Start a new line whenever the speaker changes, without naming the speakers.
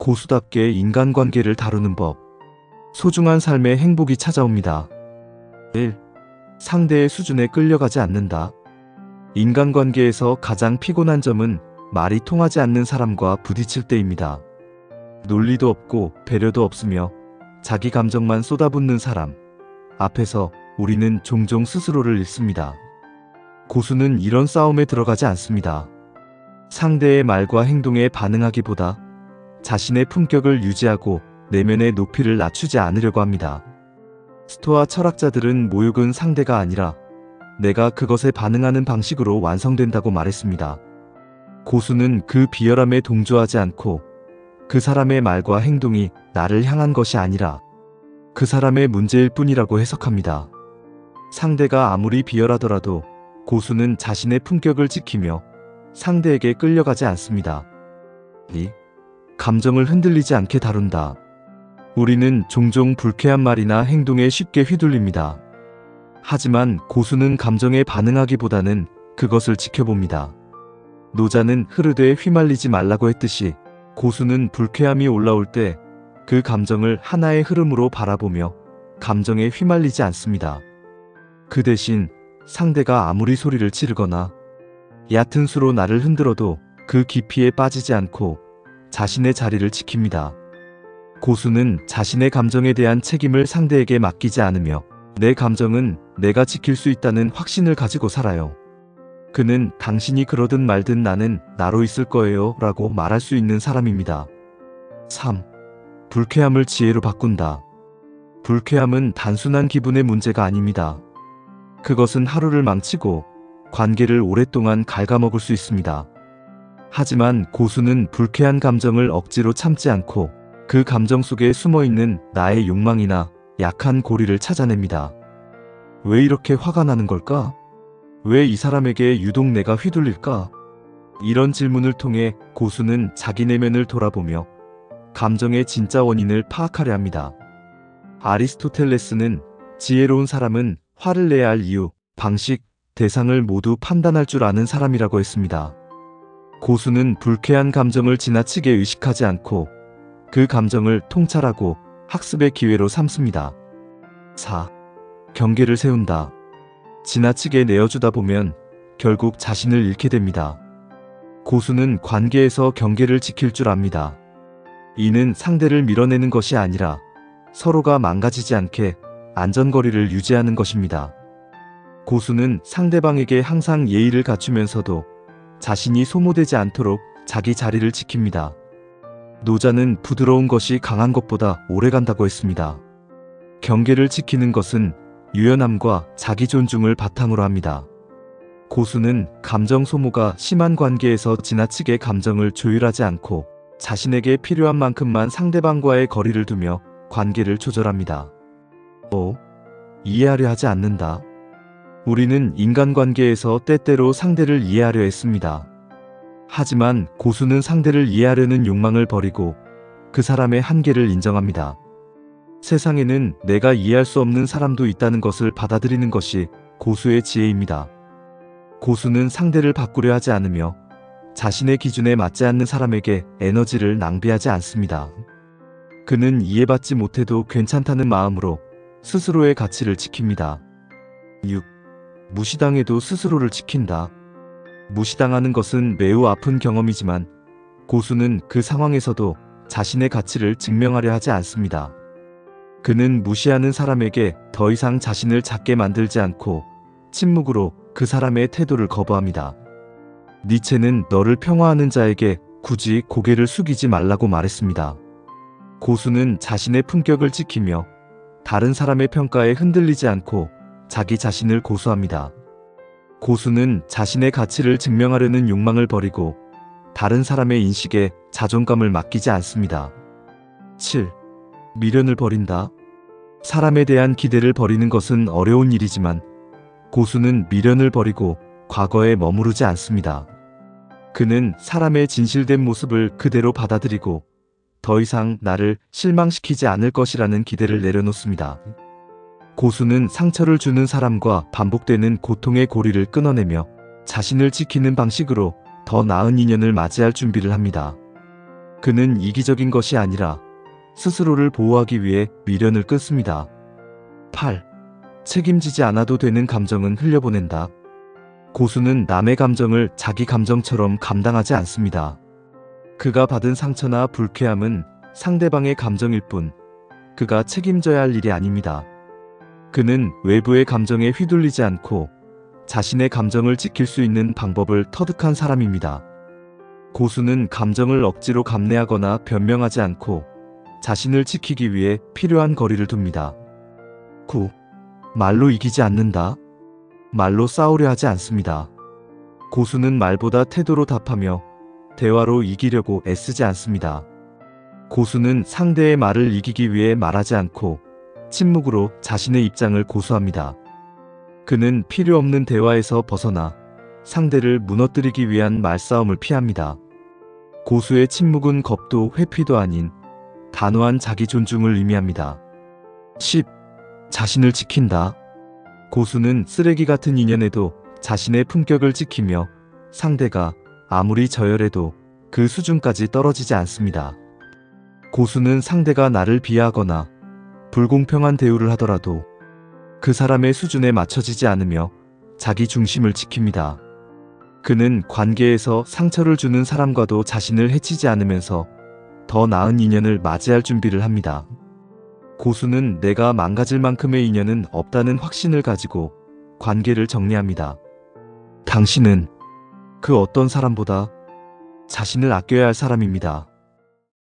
고수답게 인간관계를 다루는 법. 소중한 삶의 행복이 찾아옵니다. 1. 상대의 수준에 끌려가지 않는다. 인간관계에서 가장 피곤한 점은 말이 통하지 않는 사람과 부딪힐 때입니다. 논리도 없고 배려도 없으며 자기 감정만 쏟아붓는 사람 앞에서 우리는 종종 스스로를 잃습니다. 고수는 이런 싸움에 들어가지 않습니다. 상대의 말과 행동에 반응하기보다 자신의 품격을 유지하고 내면의 높이를 낮추지 않으려고 합니다. 스토아 철학자들은 모욕은 상대가 아니라 내가 그것에 반응하는 방식으로 완성된다고 말했습니다. 고수는 그 비열함에 동조하지 않고 그 사람의 말과 행동이 나를 향한 것이 아니라 그 사람의 문제일 뿐이라고 해석합니다. 상대가 아무리 비열하더라도 고수는 자신의 품격을 지키며 상대에게 끌려가지 않습니다. 2. 감정을 흔들리지 않게 다룬다. 우리는 종종 불쾌한 말이나 행동에 쉽게 휘둘립니다. 하지만 고수는 감정에 반응하기보다는 그것을 지켜봅니다. 노자는 흐르되 휘말리지 말라고 했듯이 고수는 불쾌함이 올라올 때 그 감정을 하나의 흐름으로 바라보며 감정에 휘말리지 않습니다. 그 대신 상대가 아무리 소리를 지르거나 얕은 수로 나를 흔들어도 그 깊이에 빠지지 않고 자신의 자리를 지킵니다. 고수는 자신의 감정에 대한 책임을 상대에게 맡기지 않으며 내 감정은 내가 지킬 수 있다는 확신을 가지고 살아요. 그는 당신이 그러든 말든 나는 나로 있을 거예요 라고 말할 수 있는 사람입니다. 3. 불쾌함을 지혜로 바꾼다. 불쾌함은 단순한 기분의 문제가 아닙니다. 그것은 하루를 망치고 관계를 오랫동안 갉아먹을 수 있습니다. 하지만 고수는 불쾌한 감정을 억지로 참지 않고 그 감정 속에 숨어있는 나의 욕망이나 약한 고리를 찾아냅니다. 왜 이렇게 화가 나는 걸까? 왜 이 사람에게 유독 내가 휘둘릴까? 이런 질문을 통해 고수는 자기 내면을 돌아보며 감정의 진짜 원인을 파악하려 합니다. 아리스토텔레스는 지혜로운 사람은 화를 내야 할 이유, 방식, 대상을 모두 판단할 줄 아는 사람이라고 했습니다. 고수는 불쾌한 감정을 지나치게 의식하지 않고 그 감정을 통찰하고 학습의 기회로 삼습니다. 4. 경계를 세운다. 지나치게 내어주다 보면 결국 자신을 잃게 됩니다. 고수는 관계에서 경계를 지킬 줄 압니다. 이는 상대를 밀어내는 것이 아니라 서로가 망가지지 않게 안전거리를 유지하는 것입니다. 고수는 상대방에게 항상 예의를 갖추면서도 자신이 소모되지 않도록 자기 자리를 지킵니다. 노자는 부드러운 것이 강한 것보다 오래간다고 했습니다. 경계를 지키는 것은 유연함과 자기 존중을 바탕으로 합니다. 고수는 감정 소모가 심한 관계에서 지나치게 감정을 조율하지 않고 자신에게 필요한 만큼만 상대방과의 거리를 두며 관계를 조절합니다. 5. 이해하려 하지 않는다. 우리는 인간관계에서 때때로 상대를 이해하려 했습니다. 하지만 고수는 상대를 이해하려는 욕망을 버리고 그 사람의 한계를 인정합니다. 세상에는 내가 이해할 수 없는 사람도 있다는 것을 받아들이는 것이 고수의 지혜입니다. 고수는 상대를 바꾸려 하지 않으며 자신의 기준에 맞지 않는 사람에게 에너지를 낭비하지 않습니다. 그는 이해받지 못해도 괜찮다는 마음으로 스스로의 가치를 지킵니다. 6. 무시당해도 스스로를 지킨다. 무시당하는 것은 매우 아픈 경험이지만 고수는 그 상황에서도 자신의 가치를 증명하려 하지 않습니다. 그는 무시하는 사람에게 더 이상 자신을 작게 만들지 않고 침묵으로 그 사람의 태도를 거부합니다. 니체는 너를 평화하는 자에게 굳이 고개를 숙이지 말라고 말했습니다. 고수는 자신의 품격을 지키며 다른 사람의 평가에 흔들리지 않고 자기 자신을 고수합니다. 고수는 자신의 가치를 증명하려는 욕망을 버리고 다른 사람의 인식에 자존감을 맡기지 않습니다. 7. 미련을 버린다. 사람에 대한 기대를 버리는 것은 어려운 일이지만 고수는 미련을 버리고 과거에 머무르지 않습니다. 그는 사람의 진실된 모습을 그대로 받아들이고 더 이상 나를 실망시키지 않을 것이라는 기대를 내려놓습니다. 고수는 상처를 주는 사람과 반복되는 고통의 고리를 끊어내며 자신을 지키는 방식으로 더 나은 인연을 맞이할 준비를 합니다. 그는 이기적인 것이 아니라 스스로를 보호하기 위해 미련을 끊습니다. 8. 책임지지 않아도 되는 감정은 흘려보낸다. 고수는 남의 감정을 자기 감정처럼 감당하지 않습니다. 그가 받은 상처나 불쾌함은 상대방의 감정일 뿐, 그가 책임져야 할 일이 아닙니다. 그는 외부의 감정에 휘둘리지 않고 자신의 감정을 지킬 수 있는 방법을 터득한 사람입니다. 고수는 감정을 억지로 감내하거나 변명하지 않고 자신을 지키기 위해 필요한 거리를 둡니다. 9. 말로 이기지 않는다. 말로 싸우려 하지 않습니다. 고수는 말보다 태도로 답하며 대화로 이기려고 애쓰지 않습니다. 고수는 상대의 말을 이기기 위해 말하지 않고 침묵으로 자신의 입장을 고수합니다. 그는 필요 없는 대화에서 벗어나 상대를 무너뜨리기 위한 말싸움을 피합니다. 고수의 침묵은 겁도 회피도 아닌 단호한 자기 존중을 의미합니다. 10. 자신을 지킨다. 고수는 쓰레기 같은 인연에도 자신의 품격을 지키며 상대가 아무리 저열해도 그 수준까지 떨어지지 않습니다. 고수는 상대가 나를 비하하거나 불공평한 대우를 하더라도 그 사람의 수준에 맞춰지지 않으며 자기 중심을 지킵니다. 그는 관계에서 상처를 주는 사람과도 자신을 해치지 않으면서 더 나은 인연을 맞이할 준비를 합니다. 고수는 내가 망가질 만큼의 인연은 없다는 확신을 가지고 관계를 정리합니다. 당신은 그 어떤 사람보다 자신을 아껴야 할 사람입니다.